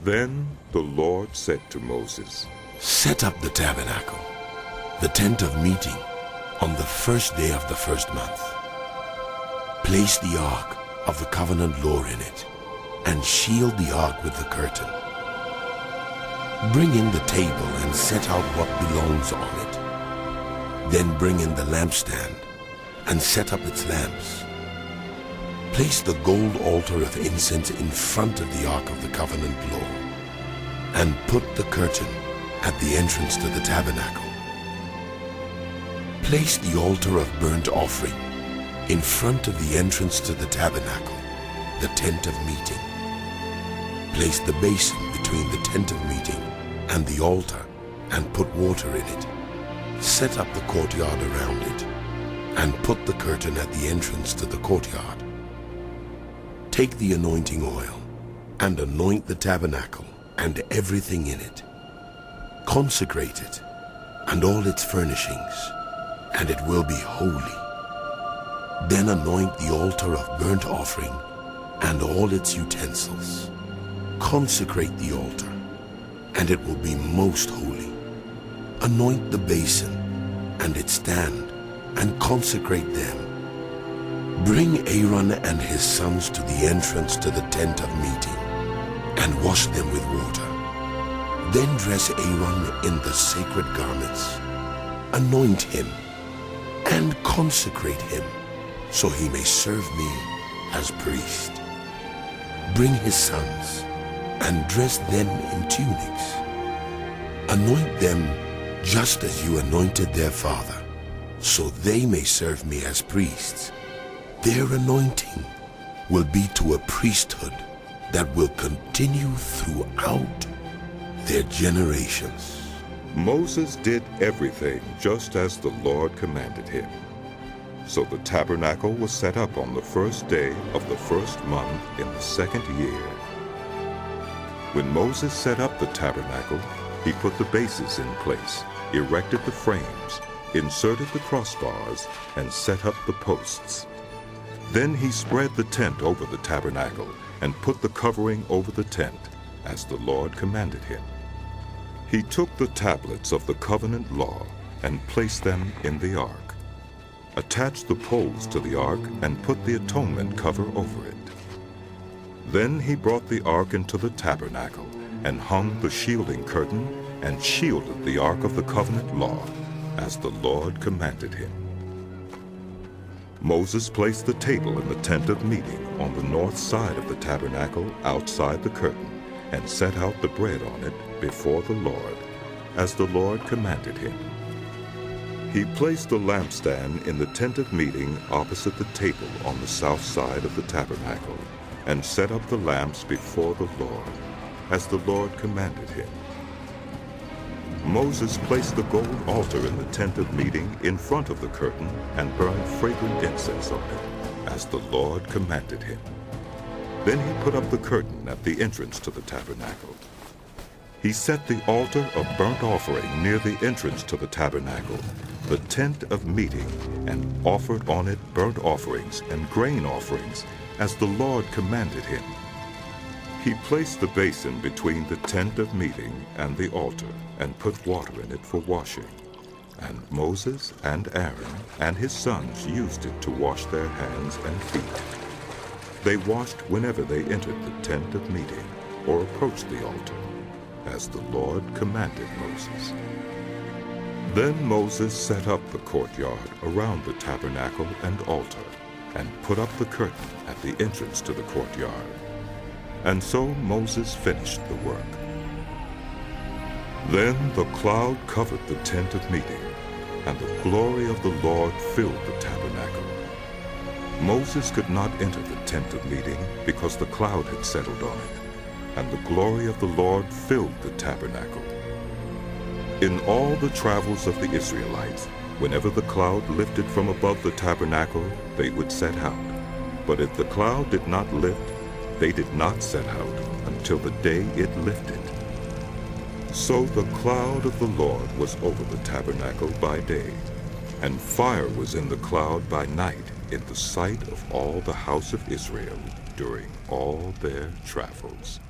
Then the Lord said to Moses, Set up the tabernacle, the tent of meeting, on the first day of the first month. Place the ark of the covenant law in it, and shield the ark with the curtain. Bring in the table and set out what belongs on it. Then bring in the lampstand and set up its lamps. Place the gold altar of incense in front of the ark of the covenant law, and put the curtain at the entrance to the tabernacle. Place the altar of burnt offering in front of the entrance to the tabernacle, the tent of meeting. Place the basin between the tent of meeting and the altar and put water in it. Set up the courtyard around it and put the curtain at the entrance to the courtyard. Take the anointing oil and anoint the tabernacle and everything in it. Consecrate it and all its furnishings, and it will be holy. Then anoint the altar of burnt offering and all its utensils. Consecrate the altar, and it will be most holy. Anoint the basin and its stand, and consecrate them. Bring Aaron and his sons to the entrance to the tent of meeting, and wash them with water. Then dress Aaron in the sacred garments. Anoint him, and consecrate him, so he may serve me as priest. Bring his sons, and dress them in tunics. Anoint them just as you anointed their father, so they may serve me as priests. Their anointing will be to a priesthood that will continue throughout their generations. Moses did everything just as the Lord commanded him. So the tabernacle was set up on the first day of the first month in the second year. When Moses set up the tabernacle, he put the bases in place, erected the frames, inserted the crossbars, and set up the posts. Then he spread the tent over the tabernacle and put the covering over the tent, as the Lord commanded him. He took the tablets of the covenant law and placed them in the ark, attached the poles to the ark, and put the atonement cover over it. Then he brought the ark into the tabernacle and hung the shielding curtain and shielded the ark of the covenant law, as the Lord commanded him. Moses placed the table in the tent of meeting on the north side of the tabernacle outside the curtain, and set out the bread on it before the Lord, as the Lord commanded him. He placed the lampstand in the tent of meeting opposite the table on the south side of the tabernacle, and set up the lamps before the Lord, as the Lord commanded him. Moses placed the gold altar in the tent of meeting in front of the curtain and burned fragrant incense on it, as the Lord commanded him. Then he put up the curtain at the entrance to the tabernacle. He set the altar of burnt offering near the entrance to the tabernacle, the tent of meeting, and offered on it burnt offerings and grain offerings, as the Lord commanded him. He placed the basin between the tent of meeting and the altar, and put water in it for washing. And Moses and Aaron and his sons used it to wash their hands and feet. They washed whenever they entered the tent of meeting or approached the altar, as the Lord commanded Moses. Then Moses set up the courtyard around the tabernacle and altar, and put up the curtain at the entrance to the courtyard. And so Moses finished the work. Then the cloud covered the tent of meeting, and the glory of the Lord filled the tabernacle. Moses could not enter the tent of meeting because the cloud had settled on it, and the glory of the Lord filled the tabernacle. In all the travels of the Israelites, whenever the cloud lifted from above the tabernacle, they would set out. But if the cloud did not lift, they did not set out until the day it lifted. So the cloud of the Lord was over the tabernacle by day, and fire was in the cloud by night in the sight of all the house of Israel during all their travels.